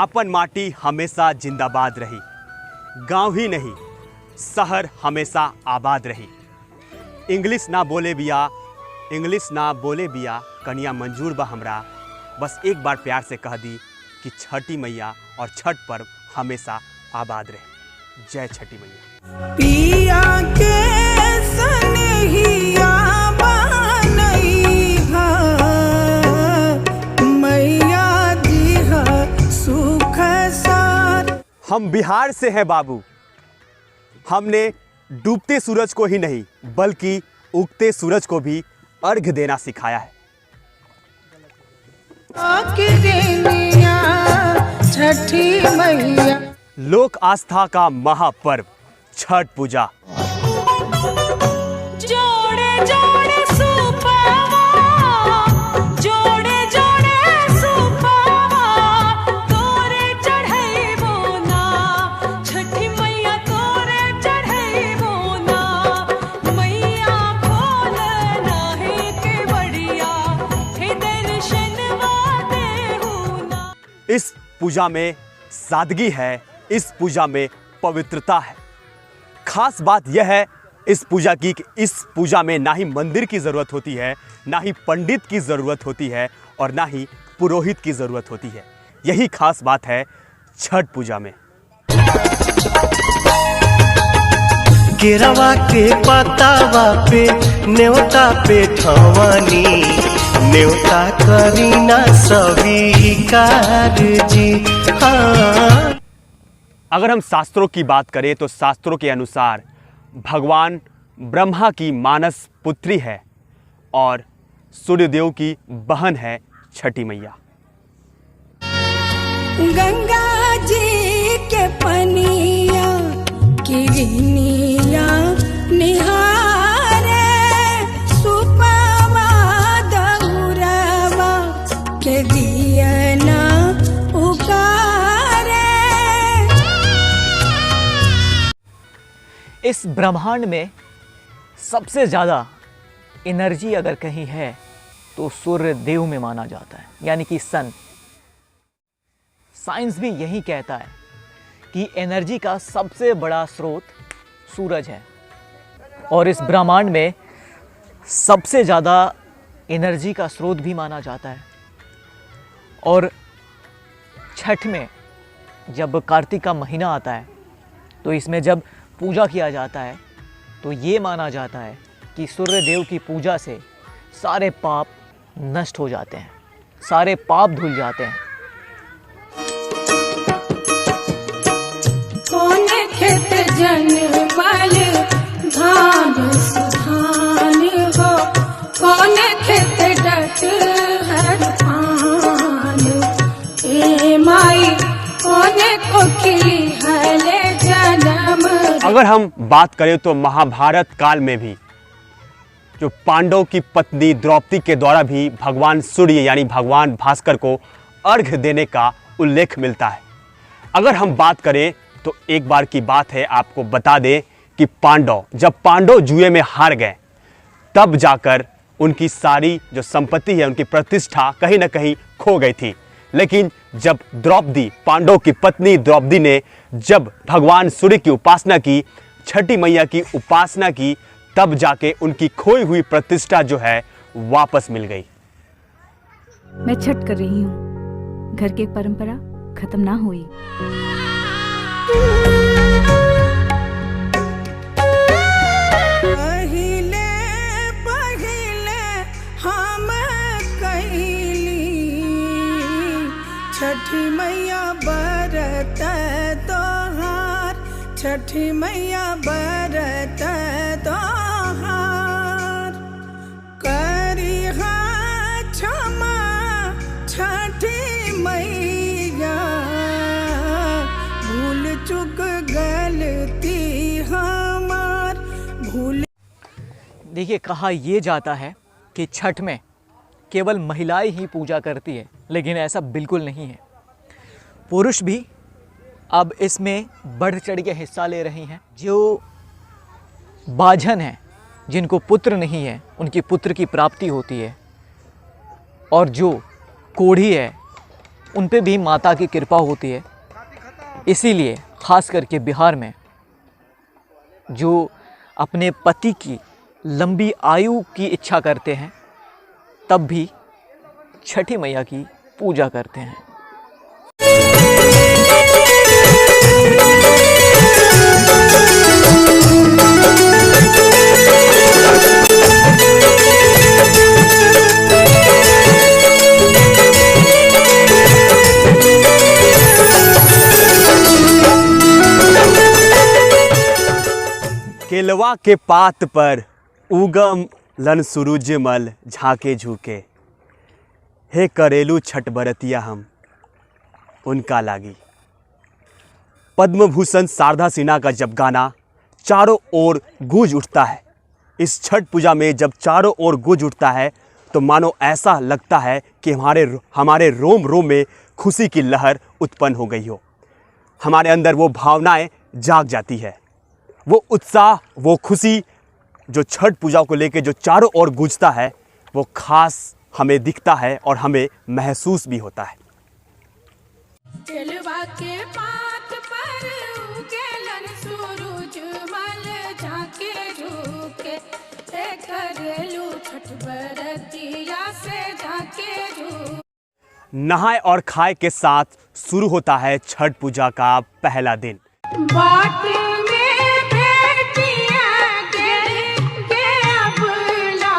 आपन माटी हमेशा जिंदाबाद रही, गांव ही नहीं शहर हमेशा आबाद रही। इंग्लिश ना बोले बिया कनिया मंजूर बा हमरा, बस एक बार प्यार से कह दी कि छठी मैया और छठ पर्व हमेशा आबाद रहे। जय छठी मैया। पिया के सनहिया बनई हा, मैया जी हा सुख सार। हम बिहार से हैं बाबू, हमने डूबते सूरज को ही नहीं बल्कि उगते सूरज को भी अर्घ देना सिखाया है। छठी मैया लोक आस्था का महापर्व छठ पूजा। जोड़े जोड़े सुपावा, जोड़े जोड़े सुपावा, तोरे चढ़ैबो ना, छठी मैया तोरे चढ़ैबो ना, मैया खोल नाहे के बढ़िया, हे दर्शनवा देहु ना। इस पूजा में सादगी है, इस पूजा में पवित्रता है। खास बात यह है इस पूजा की कि इस पूजा में ना ही मंदिर की ज़रूरत होती है, ना ही पंडित की ज़रूरत होती है और ना ही पुरोहित की ज़रूरत होती है। यही खास बात है छठ पूजा में। केरवा के पतावा पे न्योता पे ठवानी, न्योता करीना स्वीकार जी। हाँ। अगर हम शास्त्रों की बात करें तो शास्त्रों के अनुसार भगवान ब्रह्मा की मानस पुत्री है और सूर्यदेव की बहन है छठी मैया। गंगा जी के पनिया किरनिया निहारे, सुपवा दौरवा के दियना उगारे। इस ब्रह्मांड में सबसे ज़्यादा एनर्जी अगर कहीं है तो सूर्य देव में माना जाता है, यानी कि सन। साइंस भी यही कहता है कि एनर्जी का सबसे बड़ा स्रोत सूरज है और इस ब्रह्मांड में सबसे ज़्यादा एनर्जी का स्रोत भी माना जाता है। और छठ में जब कार्तिक का महीना आता है तो इसमें जब पूजा किया जाता है तो ये माना जाता है कि सूर्य देव की पूजा से सारे पाप नष्ट हो जाते हैं, सारे पाप धुल जाते हैं। कौन खेत जनमल धान सुधान हो, कौन खेत डट हर पान, ए माई कौन कोकिली हले जन्म। अगर हम बात करें तो महाभारत काल में भी जो पांडव की पत्नी द्रौपदी के द्वारा भी भगवान सूर्य यानी भगवान भास्कर को अर्घ देने का उल्लेख मिलता है। अगर हम बात करें तो एक बार की बात है, आपको बता दें कि जब पांडव जुए में हार गए तब जाकर उनकी सारी जो संपत्ति है, उनकी प्रतिष्ठा कहीं ना कहीं खो गई थी। लेकिन जब द्रौपदी, पांडव की पत्नी द्रौपदी ने जब भगवान सूर्य की उपासना की, छठी मैया की उपासना की, तब जाके उनकी खोई हुई प्रतिष्ठा जो है वापस मिल गई। मैं छठ कर रही हूँ, घर की परंपरा खत्म ना हुई। पहिले पहिले हम कैली छठी मैया बरत तोहार, छठी मैया बरत तोहार। करिहा क्षमा छठी मैया, भूल चुक गलती हमार भूल। देखिए, कहा यह जाता है कि छठ में केवल महिलाएं ही पूजा करती है, लेकिन ऐसा बिल्कुल नहीं है। पुरुष भी अब इसमें बढ़ चढ़ के हिस्सा ले रही हैं। जो बाझन हैं, जिनको पुत्र नहीं है, उनकी पुत्र की प्राप्ति होती है। और जो कोढ़ी है, उन पे भी माता की कृपा होती है। इसीलिए ख़ास करके बिहार में जो अपने पति की लंबी आयु की इच्छा करते हैं, तब भी छठी मैया की पूजा करते हैं। केलवा के पात पर उगम लन सूरजमल झाके झुके, हे करेलू छठ बरतिया हम उनका लागी। पद्म भूषण शारदा सिन्हा का जब गाना चारों ओर गूंज उठता है, इस छठ पूजा में जब चारों ओर गूंज उठता है तो मानो ऐसा लगता है कि हमारे रोम रोम में खुशी की लहर उत्पन्न हो गई हो। हमारे अंदर वो भावनाएं जाग जाती है, वो उत्साह, वो खुशी जो छठ पूजा को लेके जो चारों ओर गूंजता है, वो खास हमें दिखता है और हमें महसूस भी होता है। केलवा के पात पर उगेलन सूरजमल झाके झुके, हे करेलू छठ बरतिया से झाके झुके। नहाए और खाए के साथ शुरू होता है छठ पूजा का पहला दिन। बाट में बेटियां गे अबला,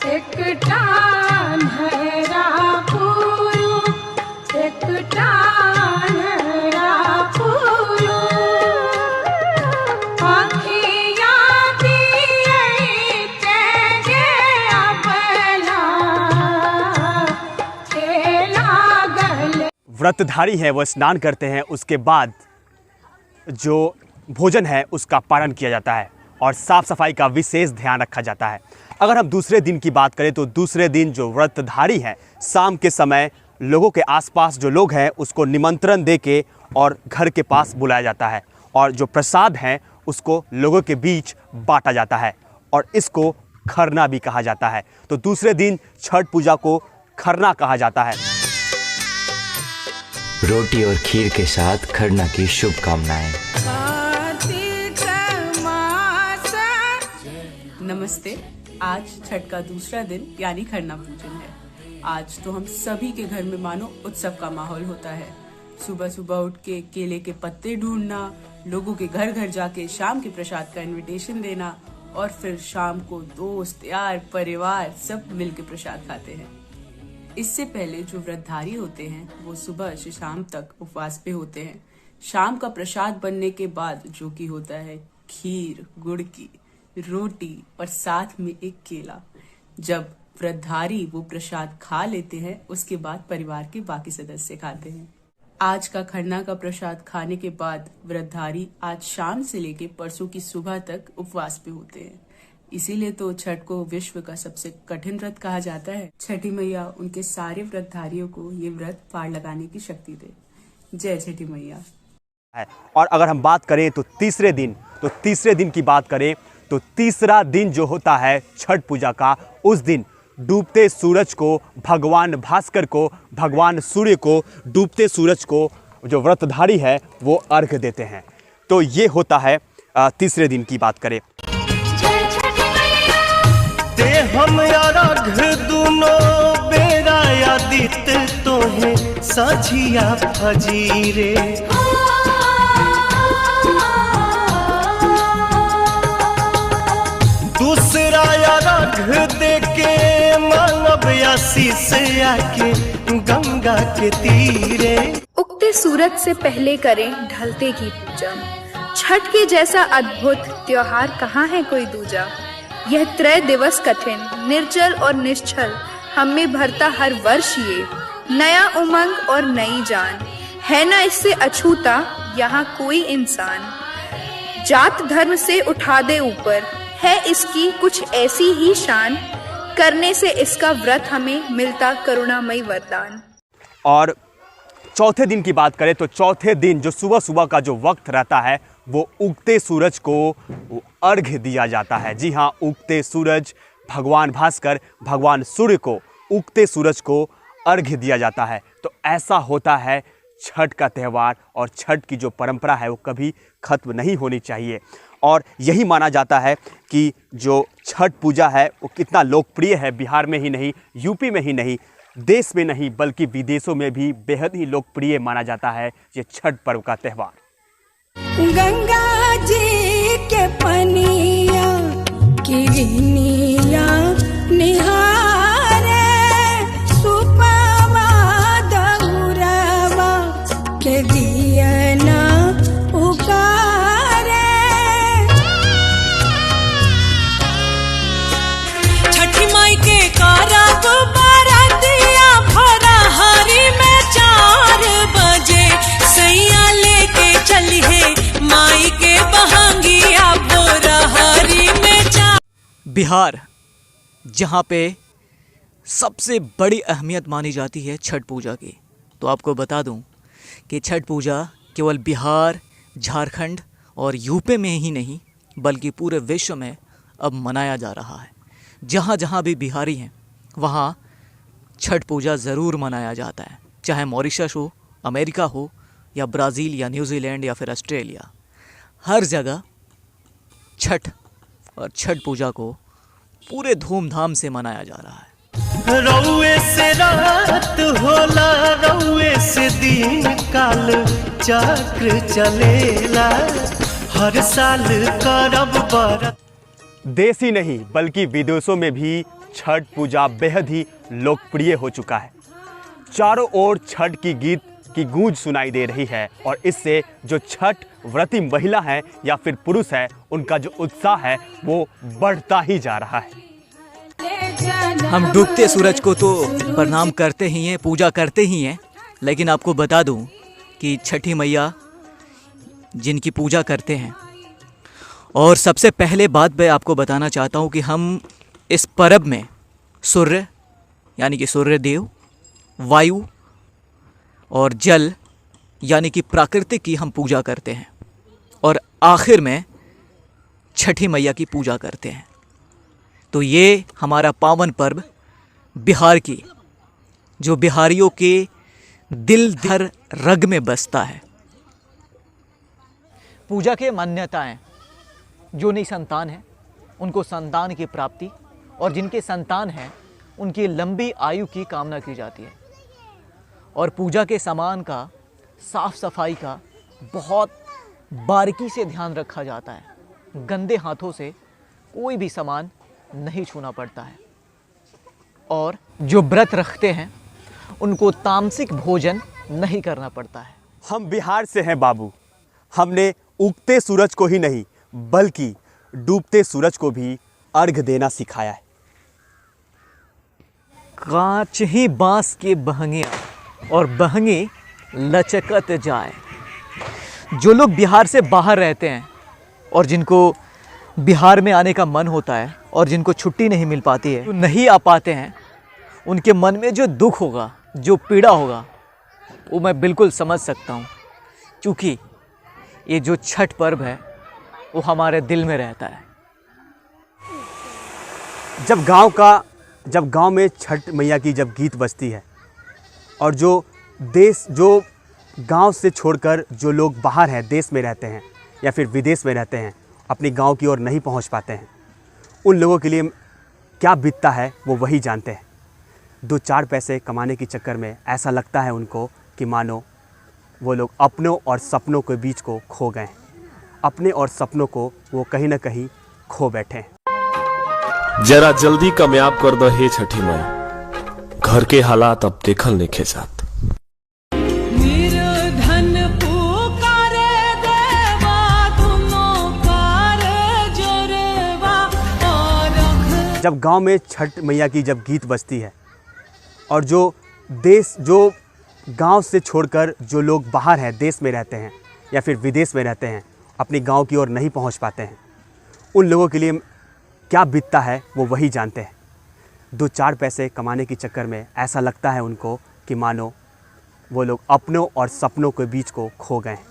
एक टान है रापुरू, एक टान है रापुरू, आँखियाँ दिए तेगे अबला, के लागल। व्रतधारी हैं वो स्नान करते हैं, उसके बाद जो भोजन है उसका पारण किया जाता है और साफ सफाई का विशेष ध्यान रखा जाता है। अगर हम दूसरे दिन की बात करें तो दूसरे दिन जो व्रतधारी हैं, शाम के समय लोगों के आसपास जो लोग हैं उसको निमंत्रण दे के और घर के पास बुलाया जाता है और जो प्रसाद हैं उसको लोगों के बीच बांटा जाता है और इसको खरना भी कहा जाता है। तो दूसरे दिन छठ पूजा को खरना कहा जाता है। रोटी और खीर के साथ खरना की शुभकामनाएं। कार्तिक मास। नमस्ते। आज छठ का दूसरा दिन यानी खरना पूजन है। आज तो हम सभी के घर में मानो उत्सव का माहौल होता है। सुबह सुबह उठ के केले के पत्ते ढूंढना, लोगों के घर घर जाके शाम के प्रसाद का इनविटेशन देना और फिर शाम को दोस्त यार परिवार सब मिलके प्रसाद खाते हैं। इससे पहले जो व्रतधारी होते हैं वो सुबह से शाम तक उपवास पे होते हैं। शाम का प्रसाद बनने के बाद जो कि होता है खीर, गुड़ की रोटी और साथ में एक केला। जब व्रतधारी वो प्रसाद खा लेते हैं उसके बाद परिवार के बाकी सदस्य खाते हैं। आज का खरना का प्रसाद खाने के बाद व्रतधारी आज शाम से लेके परसों की सुबह तक उपवास पे होते हैं। इसीलिए तो छठ को विश्व का सबसे कठिन व्रत कहा जाता है। छठी मैया उनके सारे व्रतधारियों को ये व्रत पार लगाने की शक्ति दे। जय छठी मैया। और अगर हम बात करें तो तीसरे दिन की बात करें तो तीसरा दिन जो होता है छठ पूजा का, उस दिन डूबते सूरज को, भगवान भास्कर को, भगवान सूर्य को, डूबते सूरज को जो व्रतधारी है वो अर्घ देते हैं। तो ये होता है तीसरे दिन की बात करें। ते हम अर्घ दुनो बेरा आदित तोहे साझिया फजीरे। दूसरा अर्घ देके मानव आशीष आके गंगा के तीरे। उगते सूरज से पहले करें ढलते की पूजा। छठ के जैसा अद्भुत त्योहार कहाँ है कोई दूजा। यह त्रय दिवस कठिन, निर्जल और निश्चल हमें भरता हर वर्ष ये नया उमंग और नई जान। है ना इससे अछूता यहाँ कोई इंसान। जात धर्म से उठा दे ऊपर, है इसकी कुछ ऐसी ही शान। करने से इसका व्रत हमें मिलता करुणामयी वरदान। और चौथे दिन की बात करें तो चौथे दिन जो सुबह सुबह का जो वक्त रहता है वो उगते सूरज को अर्घ दिया जाता है। जी हाँ, उगते सूरज, भगवान भास्कर, भगवान सूर्य को उगते सूरज को अर्घ्य दिया जाता है। तो ऐसा होता है छठ का त्यौहार, और छठ की जो परंपरा है वो कभी खत्म नहीं होनी चाहिए। और यही माना जाता है कि जो छठ पूजा है वो कितना लोकप्रिय है, बिहार में ही नहीं, यूपी में ही नहीं, देश में नहीं बल्कि विदेशों में भी बेहद ही लोकप्रिय माना जाता है ये छठ पर्व का त्यौहार। गंगा जी के पनिया किरनिया निहारे सुपवा दौरवा के दियना पुकारे। छठी माई के करब बरतिया भरा हरी में 4 बजे सैया लेके चली है माई के बहंगिया भोरा हरी में 4। बिहार, जहाँ पे सबसे बड़ी अहमियत मानी जाती है छठ पूजा की, तो आपको बता दूं कि छठ पूजा केवल बिहार, झारखंड और यूपी में ही नहीं बल्कि पूरे विश्व में अब मनाया जा रहा है। जहाँ जहाँ भी बिहारी हैं वहाँ छठ पूजा ज़रूर मनाया जाता है, चाहे मॉरिशस हो, अमेरिका हो या ब्राज़ील या न्यूजीलैंड या फिर ऑस्ट्रेलिया। हर जगह छठ और छठ पूजा को पूरे धूमधाम से मनाया जा रहा है। रउए से रात होला, रउए से दिन काल चक्र चलेला, हर साल करब बरत। देश ही नहीं बल्कि विदेशों में भी छठ पूजा बेहद ही लोकप्रिय हो चुका है। चारों ओर छठ की गीत की गूंज सुनाई दे रही है, और इससे जो छठ व्रती महिला है या फिर पुरुष है उनका जो उत्साह है वो बढ़ता ही जा रहा है। हम डूबते सूरज को तो प्रणाम करते ही हैं, पूजा करते ही हैं, लेकिन आपको बता दूं कि छठी मैया जिनकी पूजा करते हैं, और सबसे पहले बात मैं आपको बताना चाहता हूं कि हम इस पर्व में सूर्य यानी कि सूर्य देव, वायु और जल यानी कि प्रकृति की हम पूजा करते हैं, और आखिर में छठी मैया की पूजा करते हैं। तो ये हमारा पावन पर्व बिहार की, जो बिहारियों के दिल हर रग में बसता है। पूजा के मान्यताएं, जो नई संतान है उनको संतान की प्राप्ति, और जिनके संतान हैं उनकी लंबी आयु की कामना की जाती है। और पूजा के सामान का, साफ सफाई का बहुत बारीकी से ध्यान रखा जाता है। गंदे हाथों से कोई भी सामान नहीं छूना पड़ता है। और जो व्रत रखते हैं उनको तामसिक भोजन नहीं करना पड़ता है। हम बिहार से हैं बाबू, हमने उगते सूरज को ही नहीं बल्कि डूबते सूरज को भी अर्घ देना सिखाया है। कांच ही बांस के बहंगियाँ और बहंगी लचकत जाए। जो लोग बिहार से बाहर रहते हैं और जिनको बिहार में आने का मन होता है और जिनको छुट्टी नहीं मिल पाती है, जो नहीं आ पाते हैं, उनके मन में जो दुख होगा, जो पीड़ा होगा, वो मैं बिल्कुल समझ सकता हूँ, क्योंकि ये जो छठ पर्व है वो हमारे दिल में रहता है। जब गांव में छठ मैया की जब गीत बजती है, और जो गांव से छोड़कर जो लोग बाहर हैं, देश में रहते हैं या फिर विदेश में रहते हैं, अपनी गांव की ओर नहीं पहुंच पाते हैं, उन लोगों के लिए क्या बीतता है वो वही जानते हैं। 2-4 पैसे कमाने के चक्कर में ऐसा लगता है उनको कि मानो वो लोग अपनों और सपनों के बीच को खो गए हैं। अपने और सपनों को वो कहीं ना कहीं खो बैठे हैं। जरा जल्दी कामयाब कर दो हे छठी माई, घर के हालात अब देखल नहीं जात। निर्धन पुकारे देवा, दोनों कार जोरवा और जब गांव में छठ मैया की जब गीत बजती है, और जो गांव से छोड़कर जो लोग बाहर हैं, देश में रहते हैं या फिर विदेश में रहते हैं, अपनी गांव की ओर नहीं पहुंच पाते हैं, उन लोगों के लिए क्या बीतता है वो वही जानते हैं। 2-4 पैसे कमाने के चक्कर में ऐसा लगता है उनको कि मानो वो लोग अपनों और सपनों के बीच को खो गए हैं।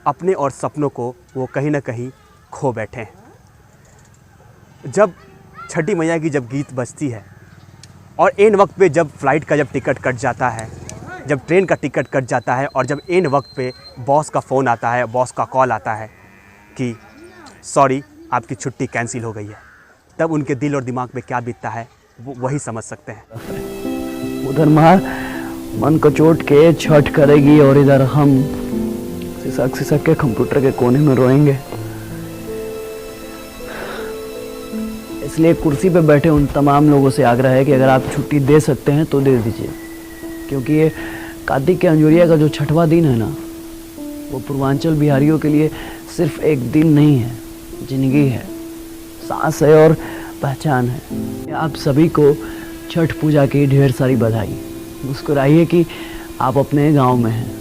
अपने और सपनों को वो कहीं ना कहीं खो बैठे हैं। जब छठी मैया की जब गीत बजती है और एन वक्त पे जब फ्लाइट का जब टिकट कट जाता है, जब ट्रेन का टिकट कट जाता है और जब एन वक्त पे बॉस का फ़ोन आता है, बॉस का कॉल आता है कि सॉरी आपकी छुट्टी कैंसिल हो गई है, तब उनके दिल और दिमाग पे क्या बीतता है वो वही समझ सकते हैं। उधर माँ मन को चोट के छठ करेगी और इधर हम सिसक के कंप्यूटर के कोने में रोएंगे। इसलिए कुर्सी पे बैठे उन तमाम लोगों से आग्रह है कि अगर आप छुट्टी दे सकते हैं तो दे दीजिए, क्योंकि ये कार्तिक के अंजुरिया का जो छठवां दिन है ना, वो पूर्वांचल बिहारियों के लिए सिर्फ एक दिन नहीं है, जिंदगी है, सांस है और पहचान है। आप सभी को छठ पूजा की ढेर सारी बधाई। मुस्कुराइए कि आप अपने गांव में हैं,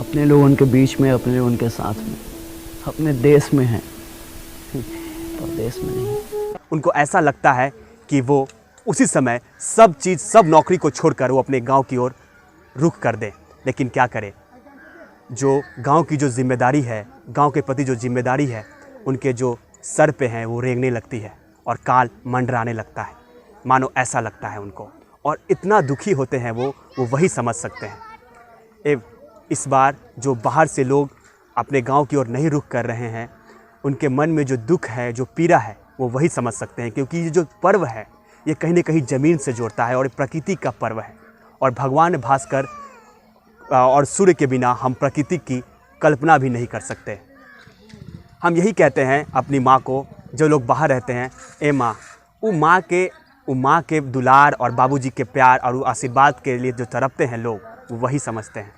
अपने लोगों के बीच में, अपने लोगों के साथ में, अपने देश में हैं, परदेश में नहीं। उनको ऐसा लगता है कि वो उसी समय सब चीज़, सब नौकरी को छोड़कर वो अपने गांव की ओर रुख कर दें, लेकिन क्या करें, जो गांव की जो जिम्मेदारी है, गांव के प्रति जो जिम्मेदारी है, उनके जो सर पे हैं वो रेंगने लगती है और काल मंडराने लगता है, मानो ऐसा लगता है उनको। और इतना दुखी होते हैं वो वही समझ सकते हैं। इस बार जो बाहर से लोग अपने गांव की ओर नहीं रुख कर रहे हैं, उनके मन में जो दुख है, जो पीड़ा है, वो वही समझ सकते हैं, क्योंकि ये जो पर्व है ये कहीं ना कहीं ज़मीन से जोड़ता है और प्रकृति का पर्व है। और भगवान भास्कर और सूर्य के बिना हम प्रकृति की कल्पना भी नहीं कर सकते। हम यही कहते हैं अपनी माँ को, जो लोग बाहर रहते हैं, ए माँ, वो माँ के दुलार और बाबूजी के प्यार और आशीर्वाद के लिए जो तड़पते हैं लोग, वो वही समझते हैं।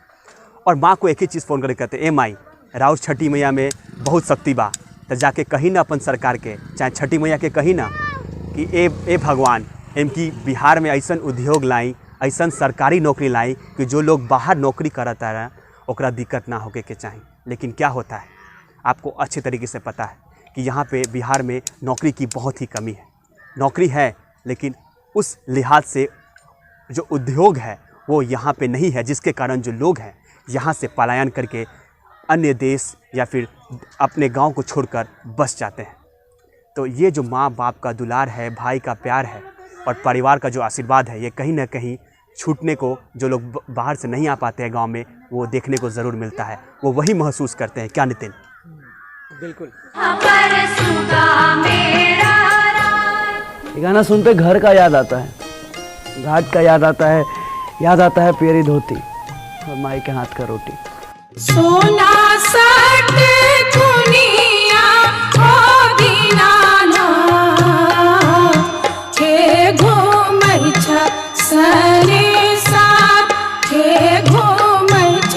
और माँ को एक ही चीज़ फ़ोन करके कहते हैं, ए माई, राउर छठी मैया में बहुत शक्ति बा, तो जाके कही ना अपन सरकार के, चाहे छठी मैया के कही ना कि ए भगवान, इनकी बिहार में ऐसा उद्योग लाई, ऐसा सरकारी नौकरी लाई कि जो लोग बाहर नौकरी करता रहे ओकरा दिक्कत ना होके के चाहिए। लेकिन क्या होता है, आपको अच्छे तरीके से पता है कि यहाँ पे बिहार में नौकरी की बहुत ही कमी है। नौकरी है लेकिन उस लिहाज से जो उद्योग है वो यहाँ पे नहीं है, जिसके कारण जो लोग हैं यहाँ से पलायन करके अन्य देश या फिर अपने गांव को छोड़कर बस जाते हैं। तो ये जो माँ बाप का दुलार है, भाई का प्यार है और परिवार का जो आशीर्वाद है, ये कहीं ना कहीं छूटने को जो लोग बाहर से नहीं आ पाते हैं गांव में, वो देखने को ज़रूर मिलता है, वो वही महसूस करते हैं। क्या नितिन? बिल्कुल। ये गाना सुनते घर का याद आता है, घाट का याद आता है, याद आता है प्यारी धोती और माई के हाथ का रोटी। सोना सट दुनिया हो दीनाना के घूमै छ सरे साथ, के घूमै छ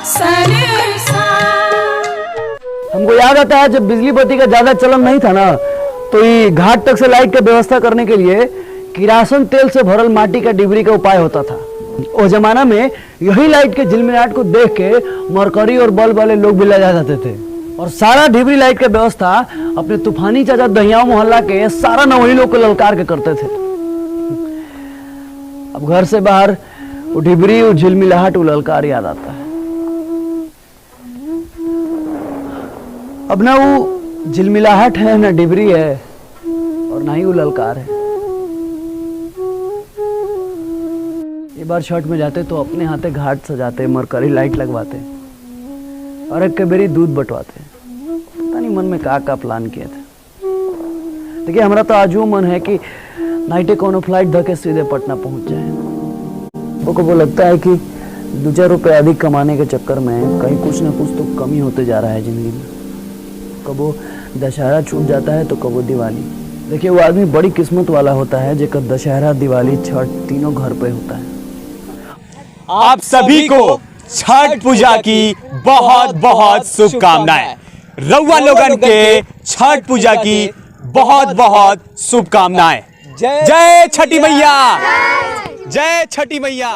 सरे साथ। हमको याद आता है जब बिजली बत्ती का ज्यादा चलन नहीं था ना, तो ये घाट तक से लाइट का व्यवस्था करने के लिए किरासन तेल से भरल माटी का डिबरी का उपाय होता था। उस जमाना में यही लाइट के झिलमिलाहट को देख के मरकरी और बल्ब वाले लोग भी लगा जाते थे और सारा डिबरी लाइट का व्यवस्था अपने तूफानी चाचा दहियाओं मोहल्ला के सारा नवही लोग को ललकार के करते थे। अब घर से बाहर वो डिबरी और झिलमिलाहट, वो ललकार याद आता है। अब ना वो झिलमिलाहट है, ना डिबरी है और ना ही वो ललकार है। एक बार छठ में जाते तो अपने हाथे घाट सजाते, मरकरी लाइट लगवाते और एक कबेरी दूध बंटवाते। पता नहीं मन में का प्लान किए थे। देखिए हमारा तो आज वो मन है कि नाइटे कोनो फ्लाइट धके सीधे पटना पहुंच जाए। वो लगता है कि 2-4 रुपए अधिक कमाने के चक्कर में कहीं कुछ ना कुछ तो कमी होते जा रहा है जिंदगी में। कबो दशहरा छूट जाता है तो कबो दिवाली। देखिए वो आदमी बड़ी किस्मत वाला होता है जेकर दशहरा, दिवाली, छठ तीनों घर पे होता है। आप सभी को छठ पूजा की बहुत बहुत शुभकामनाएं। रउआ लोगन के छठ पूजा की बहुत बहुत शुभकामनाएं। जय छठी मैया, जय छठी मैया।